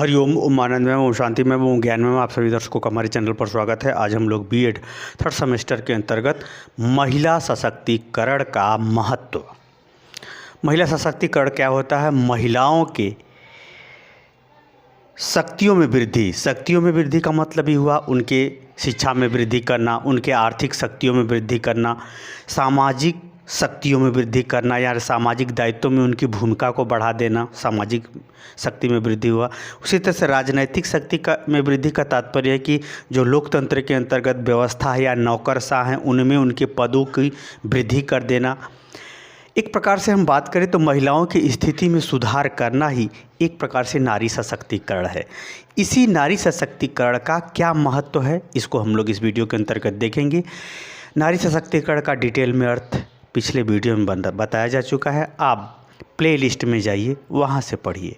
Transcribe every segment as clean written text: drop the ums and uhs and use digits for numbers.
हरिओम, ओम आनंद में, ओम शांति में, ओम ज्ञान में आप सभी दर्शकों का हमारे चैनल पर स्वागत है। आज हम लोग बीएड थर्ड सेमेस्टर के अंतर्गत महिला सशक्तिकरण का महत्व, महिला सशक्तिकरण क्या होता है, महिलाओं के शक्तियों में वृद्धि का मतलब ही हुआ उनके शिक्षा में वृद्धि करना, उनके आर्थिक शक्तियों में वृद्धि करना, सामाजिक शक्तियों में वृद्धि करना या सामाजिक दायित्वों में उनकी भूमिका को बढ़ा देना, सामाजिक शक्ति में वृद्धि हुआ। उसी तरह से राजनैतिक शक्ति में वृद्धि का तात्पर्य है कि जो लोकतंत्र के अंतर्गत व्यवस्था है या नौकरशाह हैं उनमें उनके पदों की वृद्धि कर देना। एक प्रकार से हम बात करें तो महिलाओं की स्थिति में सुधार करना ही एक प्रकार से नारी सशक्तिकरण है। इसी नारी सशक्तिकरण का क्या महत्व है, इसको हम लोग इस वीडियो के अंतर्गत देखेंगे। नारी सशक्तिकरण का डिटेल में अर्थ पिछले वीडियो में बताया जा चुका है, आप प्लेलिस्ट में जाइए, वहाँ से पढ़िए।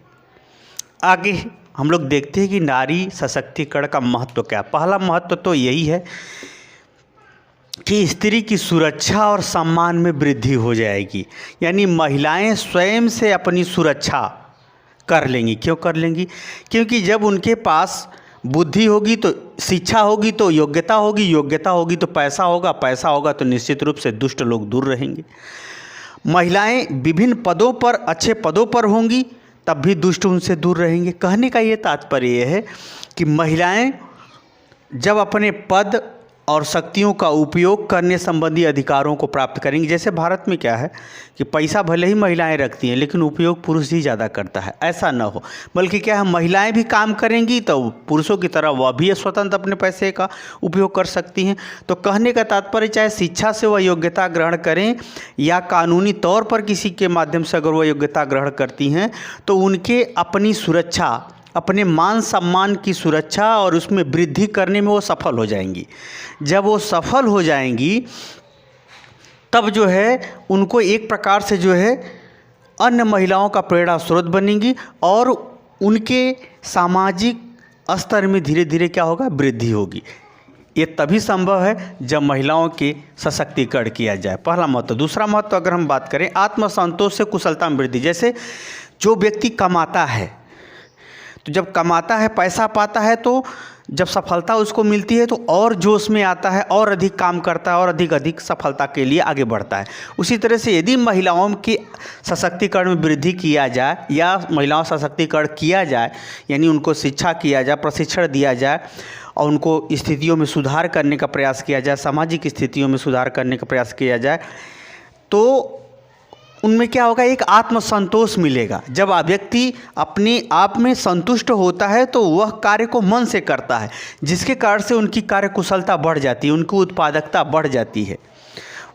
आगे हम लोग देखते हैं कि नारी सशक्तिकरण का महत्व क्या है। पहला महत्व तो यही है कि स्त्री की सुरक्षा और सम्मान में वृद्धि हो जाएगी, यानी महिलाएं स्वयं से अपनी सुरक्षा कर लेंगी। क्यों कर लेंगी? क्योंकि जब उनके पास बुद्धि होगी तो शिक्षा होगी, तो योग्यता होगी, योग्यता होगी तो पैसा होगा, पैसा होगा तो निश्चित रूप से दुष्ट लोग दूर रहेंगे। महिलाएं विभिन्न पदों पर, अच्छे पदों पर होंगी तब भी दुष्ट उनसे दूर रहेंगे। कहने का ये तात्पर्य यह है कि महिलाएं जब अपने पद और शक्तियों का उपयोग करने संबंधी अधिकारों को प्राप्त करेंगी, जैसे भारत में क्या है कि पैसा भले ही महिलाएं रखती हैं लेकिन उपयोग पुरुष ही ज़्यादा करता है, ऐसा न हो, बल्कि क्या है महिलाएं भी काम करेंगी तो पुरुषों की तरह वह भी स्वतंत्र अपने पैसे का उपयोग कर सकती हैं। तो कहने का तात्पर्य चाहे शिक्षा से वह योग्यता ग्रहण करें या कानूनी तौर पर किसी के माध्यम से अगर वह योग्यता ग्रहण करती हैं तो उनके अपनी सुरक्षा, अपने मान सम्मान की सुरक्षा और उसमें वृद्धि करने में वो सफल हो जाएंगी। जब वो सफल हो जाएंगी तब जो है उनको एक प्रकार से जो है अन्य महिलाओं का प्रेरणा स्रोत बनेंगी और उनके सामाजिक स्तर में धीरे धीरे क्या होगा, वृद्धि होगी। ये तभी संभव है जब महिलाओं के सशक्तिकरण किया जाए। पहला महत्व। दूसरा महत्व अगर हम बात करें आत्मसंतोष से कुशलता में वृद्धि। जैसे जो व्यक्ति कमाता है तो जब कमाता है, पैसा पाता है, तो जब सफलता उसको मिलती है तो और जोश में आता है, और अधिक काम करता है और अधिक सफलता के लिए आगे बढ़ता है। उसी तरह से यदि महिलाओं के सशक्तिकरण में वृद्धि किया जाए या महिलाओं सशक्तिकरण किया जाए, यानी उनको शिक्षा किया जाए, प्रशिक्षण दिया जाए और उनको स्थितियों में सुधार करने का प्रयास किया जाए, सामाजिक स्थितियों में सुधार करने का प्रयास किया जाए, तो उनमें क्या होगा, एक आत्मसंतोष मिलेगा। जब व्यक्ति अपने आप में संतुष्ट होता है तो वह कार्य को मन से करता है, जिसके कारण से उनकी कार्य कुशलता बढ़ जाती है, उनकी उत्पादकता बढ़ जाती है,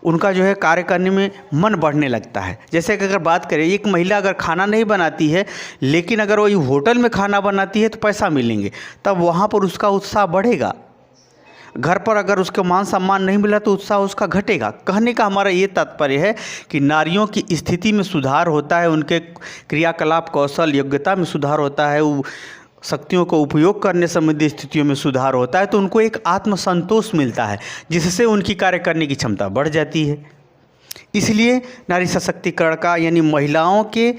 उनका जो है कार्य करने में मन बढ़ने लगता है। जैसे कि अगर बात करें, एक महिला अगर खाना नहीं बनाती है लेकिन अगर वही होटल में खाना बनाती है तो पैसा मिलेंगे, तब वहाँ पर उसका उत्साह बढ़ेगा। घर पर अगर उसको मान सम्मान नहीं मिला तो उत्साह उसका घटेगा। कहने का हमारा ये तात्पर्य है कि नारियों की स्थिति में सुधार होता है, उनके क्रियाकलाप, कौशल, योग्यता में सुधार होता है, शक्तियों को उपयोग करने संबंधी स्थितियों में सुधार होता है, तो उनको एक आत्मसंतोष मिलता है जिससे उनकी कार्य करने की क्षमता बढ़ जाती है। इसलिए नारी सशक्तिकरण का यानी महिलाओं के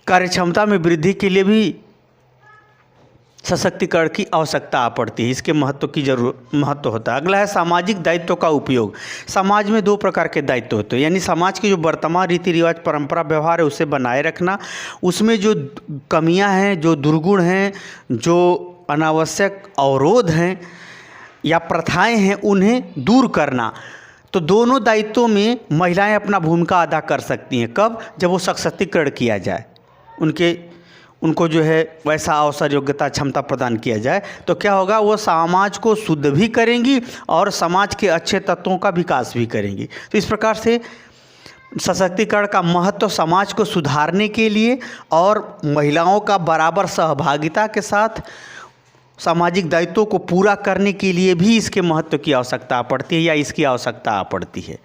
कार्य क्षमता में वृद्धि के लिए भी सशक्तिकरण की आवश्यकता पड़ती है, इसके महत्व होता है। अगला है सामाजिक दायित्व का उपयोग। समाज में दो प्रकार के दायित्व होते हैं, यानी समाज के जो वर्तमान रीति रिवाज, परंपरा, व्यवहार है उसे बनाए रखना, उसमें जो कमियां हैं, जो दुर्गुण हैं, जो अनावश्यक अवरोध हैं या प्रथाएं हैं, उन्हें दूर करना। तो दोनों दायित्वों में महिलाएं अपना भूमिका अदा कर सकती हैं। कब? जब वो सशक्तिकरण किया जाए, उनको जो है वैसा अवसर, योग्यता, क्षमता प्रदान किया जाए, तो क्या होगा, वो समाज को शुद्ध भी करेंगी और समाज के अच्छे तत्वों का विकास भी करेंगी। तो इस प्रकार से सशक्तिकरण का महत्व समाज को सुधारने के लिए और महिलाओं का बराबर सहभागिता के साथ सामाजिक दायित्वों को पूरा करने के लिए भी इसके महत्व की आवश्यकता पड़ती है या इसकी आवश्यकता पड़ती है।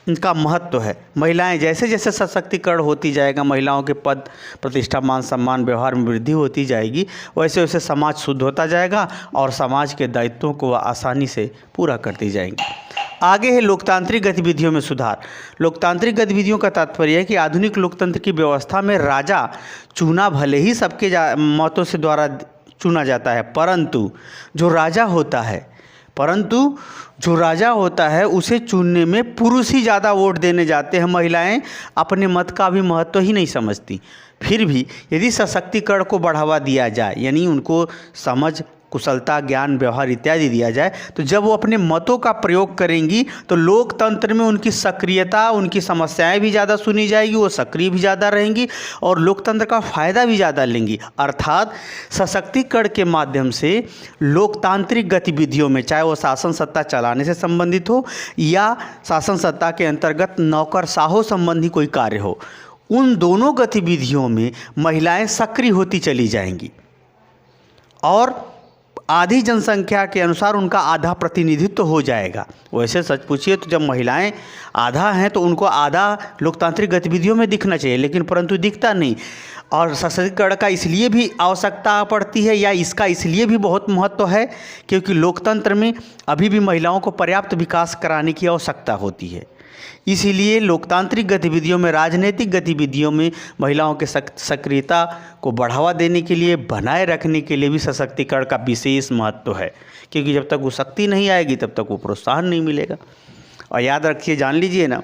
इनका महत्व है। महिलाएं जैसे जैसे सशक्तिकरण होती जाएगा, महिलाओं के पद प्रतिष्ठा मान सम्मान व्यवहार में वृद्धि होती जाएगी, वैसे वैसे समाज शुद्ध होता जाएगा और समाज के दायित्वों को वह आसानी से पूरा करती जाएंगी। आगे है लोकतांत्रिक गतिविधियों में सुधार। लोकतांत्रिक गतिविधियों का तात्पर्य है कि आधुनिक लोकतंत्र की व्यवस्था में राजा चुना भले ही सबके मतों से द्वारा चुना जाता है, परंतु जो राजा होता है उसे चुनने में पुरुष ही ज़्यादा वोट देने जाते हैं। महिलाएं अपने मत का भी महत्व ही नहीं समझती। फिर भी यदि सशक्तिकरण को बढ़ावा दिया जाए, यानी उनको समझ, कुशलता, ज्ञान, व्यवहार इत्यादि दिया जाए, तो जब वो अपने मतों का प्रयोग करेंगी तो लोकतंत्र में उनकी सक्रियता, उनकी समस्याएं भी ज़्यादा सुनी जाएगी, वो सक्रिय भी ज़्यादा रहेंगी और लोकतंत्र का फ़ायदा भी ज़्यादा लेंगी। अर्थात सशक्तिकरण के माध्यम से लोकतांत्रिक गतिविधियों में, चाहे वो शासन सत्ता चलाने से संबंधित हो या शासन सत्ता के अंतर्गत नौकरशाहों संबंधी कोई कार्य हो, उन दोनों गतिविधियों में महिलाएं सक्रिय होती चली जाएंगी और आधी जनसंख्या के अनुसार उनका आधा प्रतिनिधित्व हो जाएगा। वैसे सच पूछिए तो जब महिलाएं आधा हैं तो उनको आधा लोकतांत्रिक गतिविधियों में दिखना चाहिए, लेकिन परंतु दिखता नहीं। और सशक्तिकरण का इसलिए भी आवश्यकता पड़ती है या इसका इसलिए भी बहुत महत्व है क्योंकि लोकतंत्र में अभी भी महिलाओं को पर्याप्त विकास कराने की आवश्यकता होती है। इसीलिए लोकतांत्रिक गतिविधियों में, राजनीतिक गतिविधियों में महिलाओं के सक्रियता को बढ़ावा देने के लिए, बनाए रखने के लिए भी सशक्तिकरण का विशेष महत्व है, क्योंकि जब तक वो शक्ति नहीं आएगी तब तक वो प्रोत्साहन नहीं मिलेगा। और याद रखिए, जान लीजिए ना,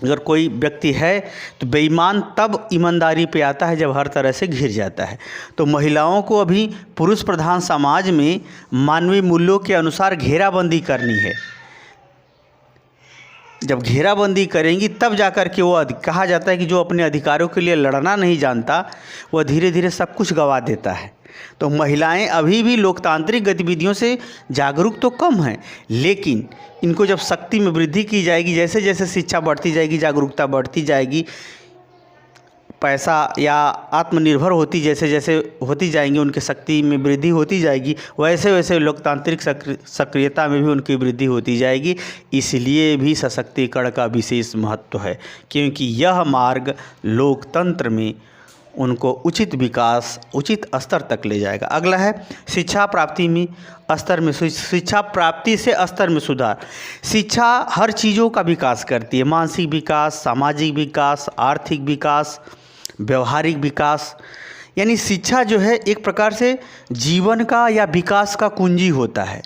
अगर कोई व्यक्ति है तो बेईमान तब ईमानदारी पे आता है जब हर तरह से घिर जाता है। तो महिलाओं को अभी पुरुष प्रधान समाज में मानवीय मूल्यों के अनुसार घेराबंदी करनी है। जब घेराबंदी करेंगी तब जाकर के वो, कहा जाता है कि जो अपने अधिकारों के लिए लड़ना नहीं जानता वह धीरे धीरे सब कुछ गंवा देता है। तो महिलाएं अभी भी लोकतांत्रिक गतिविधियों से जागरूक तो कम हैं, लेकिन इनको जब शक्ति में वृद्धि की जाएगी, जैसे जैसे शिक्षा बढ़ती जाएगी, जागरूकता बढ़ती जाएगी, पैसा या आत्मनिर्भर होती जैसे जैसे होती जाएंगी, उनकी शक्ति में वृद्धि होती जाएगी, वैसे वैसे लोकतांत्रिक सक्रियता में भी उनकी वृद्धि होती जाएगी। इसलिए भी सशक्तिकरण का विशेष महत्व है, क्योंकि यह मार्ग लोकतंत्र में उनको उचित विकास, उचित स्तर तक ले जाएगा। अगला है शिक्षा प्राप्ति में स्तर में, शिक्षा प्राप्ति से स्तर में सुधार। शिक्षा हर चीज़ों का विकास करती है, मानसिक विकास, सामाजिक विकास, आर्थिक विकास, व्यवहारिक विकास। यानी शिक्षा जो है एक प्रकार से जीवन का या विकास का कुंजी होता है।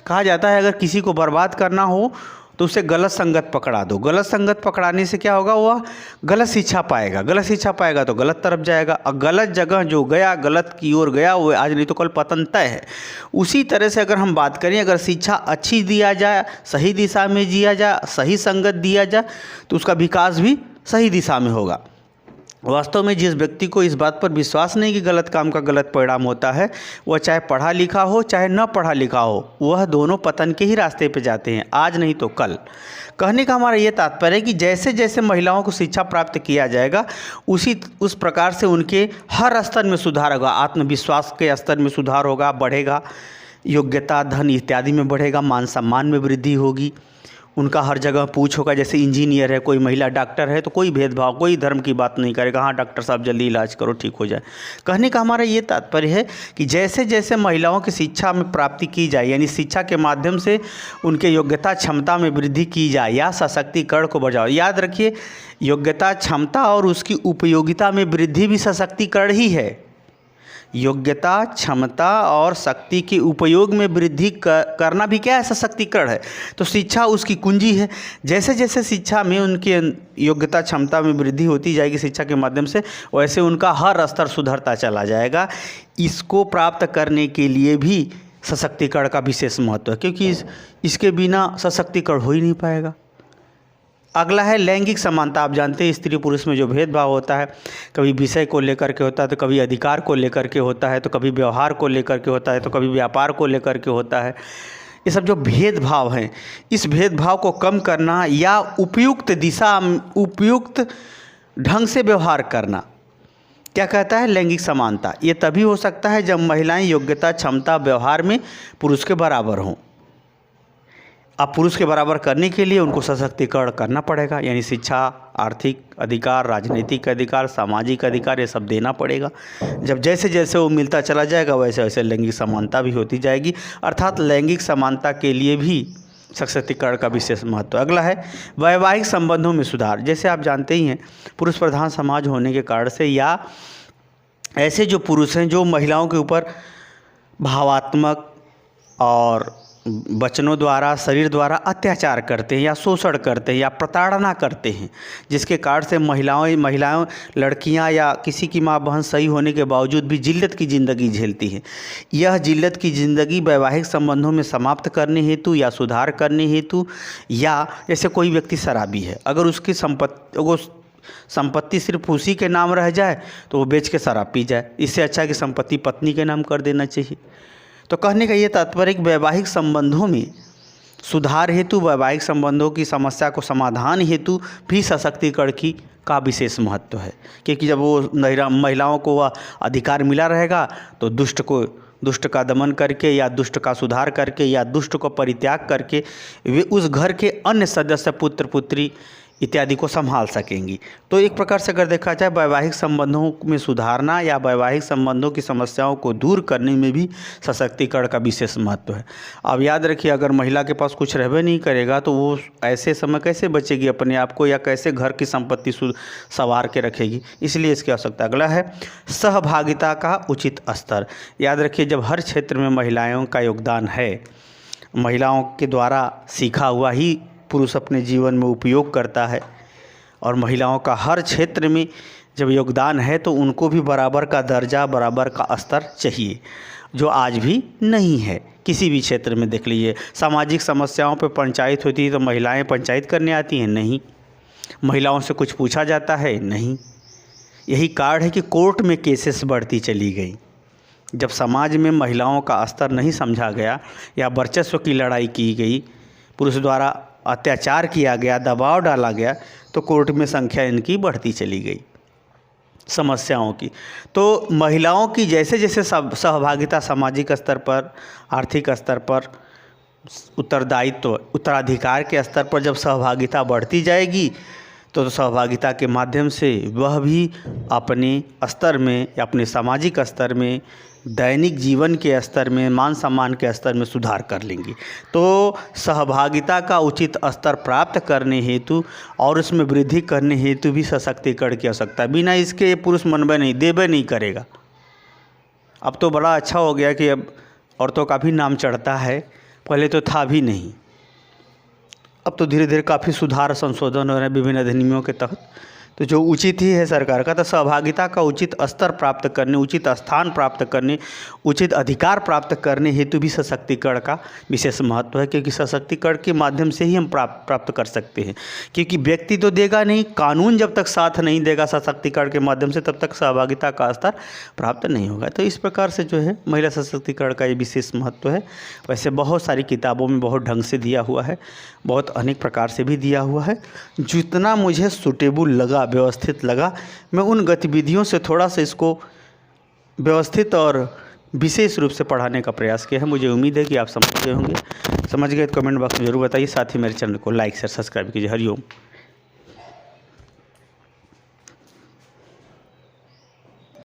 कहा जाता है अगर किसी को बर्बाद करना हो तो उसे गलत संगत पकड़ा दो। गलत संगत पकड़ाने से क्या होगा, वह गलत शिक्षा पाएगा, गलत शिक्षा पाएगा तो गलत तरफ जाएगा, और गलत जगह जो गया, गलत की ओर गया, वो आज नहीं तो कल पतन तय है। उसी तरह से अगर हम बात करें, अगर शिक्षा अच्छी दिया जाए, सही दिशा में दिया जाए, सही संगत दिया जाए, तो उसका विकास भी सही दिशा में होगा। वास्तव में जिस व्यक्ति को इस बात पर विश्वास नहीं कि गलत काम का गलत परिणाम होता है, वह चाहे पढ़ा लिखा हो चाहे न पढ़ा लिखा हो, वह दोनों पतन के ही रास्ते पे जाते हैं, आज नहीं तो कल। कहने का हमारा ये तात्पर्य है कि जैसे जैसे महिलाओं को शिक्षा प्राप्त किया जाएगा उस प्रकार से उनके हर स्तर में सुधार होगा, आत्मविश्वास के स्तर में सुधार होगा, बढ़ेगा, योग्यता, धन इत्यादि में बढ़ेगा, मान सम्मान में वृद्धि होगी, उनका हर जगह पूछ होगा। जैसे इंजीनियर है, कोई महिला डॉक्टर है तो कोई भेदभाव, कोई धर्म की बात नहीं करेगा, हाँ डॉक्टर साहब जल्दी इलाज करो ठीक हो जाए। कहने का हमारा ये तात्पर्य है कि जैसे जैसे महिलाओं की शिक्षा में प्राप्ति की जाए, यानी शिक्षा के माध्यम से उनके योग्यता क्षमता में वृद्धि की जाए या सशक्तिकरण को बढ़ाओ। याद रखिए, योग्यता, क्षमता और उसकी उपयोगिता में वृद्धि भी सशक्तिकरण ही है। योग्यता, क्षमता और शक्ति के उपयोग में वृद्धि करना भी क्या है, सशक्तिकरण है। तो शिक्षा उसकी कुंजी है। जैसे जैसे शिक्षा में उनके योग्यता, क्षमता में वृद्धि होती जाएगी शिक्षा के माध्यम से, वैसे उनका हर स्तर सुधरता चला जाएगा। इसको प्राप्त करने के लिए भी सशक्तिकरण का विशेष महत्व है, क्योंकि इसके बिना सशक्तिकरण हो ही नहीं पाएगा। अगला है लैंगिक समानता। आप जानते हैं स्त्री पुरुष में जो भेदभाव होता है, कभी विषय को लेकर के होता है तो कभी अधिकार को लेकर के होता है, तो कभी व्यवहार को लेकर के होता है, तो कभी व्यापार को लेकर के होता है। ये सब जो भेदभाव हैं, इस भेदभाव को कम करना या उपयुक्त दिशा, उपयुक्त ढंग से व्यवहार करना, क्या कहता है, लैंगिक समानता। ये तभी हो सकता है जब महिलाएं योग्यता, क्षमता, व्यवहार में पुरुष के बराबर हों। अब पुरुष के बराबर करने के लिए उनको सशक्तिकरण करना पड़ेगा, यानी शिक्षा, आर्थिक अधिकार, राजनीतिक अधिकार, सामाजिक अधिकार, ये सब देना पड़ेगा। जब जैसे जैसे वो मिलता चला जाएगा वैसे वैसे लैंगिक समानता भी होती जाएगी, अर्थात लैंगिक समानता के लिए भी सशक्तिकरण का विशेष महत्व। अगला है वैवाहिक संबंधों में सुधार। जैसे आप जानते ही हैं, पुरुष प्रधान समाज होने के कारण से या ऐसे जो पुरुष हैं जो महिलाओं के ऊपर भावात्मक और वचनों द्वारा, शरीर द्वारा अत्याचार करते हैं या शोषण करते हैं या प्रताड़ना करते हैं, जिसके कारण से महिलाएं लड़कियां या किसी की माँ बहन सही होने के बावजूद भी जिल्लत की ज़िंदगी झेलती हैं। यह जिल्लत की ज़िंदगी वैवाहिक संबंधों में समाप्त करने हेतु या सुधार करने हेतु, या जैसे कोई व्यक्ति शराबी है, अगर उसकी संपत्ति सिर्फ उसी के नाम रह जाए तो वो बेच के शराब पी जाए, इससे अच्छा कि संपत्ति पत्नी के नाम कर देना चाहिए। तो कहने का ये तात्पर्य कि वैवाहिक संबंधों में सुधार हेतु, वैवाहिक संबंधों की समस्या को समाधान हेतु भी सशक्तिकरण का विशेष महत्व है, क्योंकि जब वो महिलाओं को वह अधिकार मिला रहेगा तो दुष्ट का दमन करके या दुष्ट का सुधार करके या दुष्ट को परित्याग करके वे उस घर के अन्य सदस्य, पुत्र पुत्री इत्यादि को संभाल सकेंगी। तो एक प्रकार से अगर देखा जाए, वैवाहिक संबंधों में सुधारना या वैवाहिक संबंधों की समस्याओं को दूर करने में भी सशक्तिकरण का विशेष महत्व है। अब याद रखिए, अगर महिला के पास कुछ रहबे नहीं करेगा तो वो ऐसे समय कैसे बचेगी अपने आप को, या कैसे घर की संपत्ति संवार के रखेगी, इसलिए इसकी आवश्यकता। अगला है सहभागिता का उचित स्तर। याद रखिए, जब हर क्षेत्र में महिलाओं का योगदान है, महिलाओं के द्वारा सीखा हुआ ही पुरुष अपने जीवन में उपयोग करता है, और महिलाओं का हर क्षेत्र में जब योगदान है तो उनको भी बराबर का दर्जा, बराबर का स्तर चाहिए, जो आज भी नहीं है। किसी भी क्षेत्र में देख लीजिए, सामाजिक समस्याओं पर पंचायत होती है तो महिलाएं पंचायत करने आती हैं? नहीं। महिलाओं से कुछ पूछा जाता है? नहीं। यही कारण है कि कोर्ट में केसेस बढ़ती चली गई। जब समाज में महिलाओं का स्तर नहीं समझा गया या वर्चस्व की लड़ाई की गई, पुरुष द्वारा अत्याचार किया गया, दबाव डाला गया, तो कोर्ट में संख्या इनकी बढ़ती चली गई समस्याओं की। तो महिलाओं की जैसे जैसे सहभागिता सामाजिक स्तर पर, आर्थिक स्तर पर, उत्तरदायित्व, उत्तराधिकार के स्तर पर जब सहभागिता बढ़ती जाएगी तो सहभागिता के माध्यम से वह भी अपने स्तर में या अपने सामाजिक स्तर में, दैनिक जीवन के स्तर में, मान सम्मान के स्तर में सुधार कर लेंगी। तो सहभागिता का उचित स्तर प्राप्त करने हेतु और उसमें वृद्धि करने हेतु भी सशक्तिकरण की आवश्यकता है। बिना इसके पुरुष मनबे नहीं, देबे नहीं करेगा। अब तो बड़ा अच्छा हो गया कि अब औरतों का भी नाम चढ़ता है, पहले तो था भी नहीं। अब तो धीरे धीरे काफ़ी सुधार, संशोधन हो रहे हैं विभिन्न अधिनियमों के तहत। तो जो उचित ही है सरकार का, तो सहभागिता का उचित स्तर प्राप्त करने, उचित स्थान प्राप्त करने, उचित अधिकार प्राप्त करने हेतु भी सशक्तिकरण का विशेष महत्व है, क्योंकि सशक्तिकरण के माध्यम से ही हम प्राप्त कर सकते हैं। क्योंकि व्यक्ति तो देगा नहीं, कानून जब तक साथ नहीं देगा सशक्तिकरण के माध्यम से, तब तक सहभागिता का स्तर प्राप्त नहीं होगा। तो इस प्रकार से जो है महिला सशक्तिकरण का ये विशेष महत्व है। वैसे बहुत सारी किताबों में बहुत ढंग से दिया हुआ है, बहुत अनेक प्रकार से भी दिया हुआ है। जितना मुझे सूटेबल लगा, व्यवस्थित लगा, मैं उन गतिविधियों से थोड़ा सा इसको व्यवस्थित और विशेष रूप से पढ़ाने का प्रयास किया है। मुझे उम्मीद है कि आप समझ गए होंगे। समझ गए तो कमेंट बॉक्स में जरूर बताइए। साथ ही मेरे चैनल को लाइक शेयर सब्सक्राइब कीजिए। हरिओम।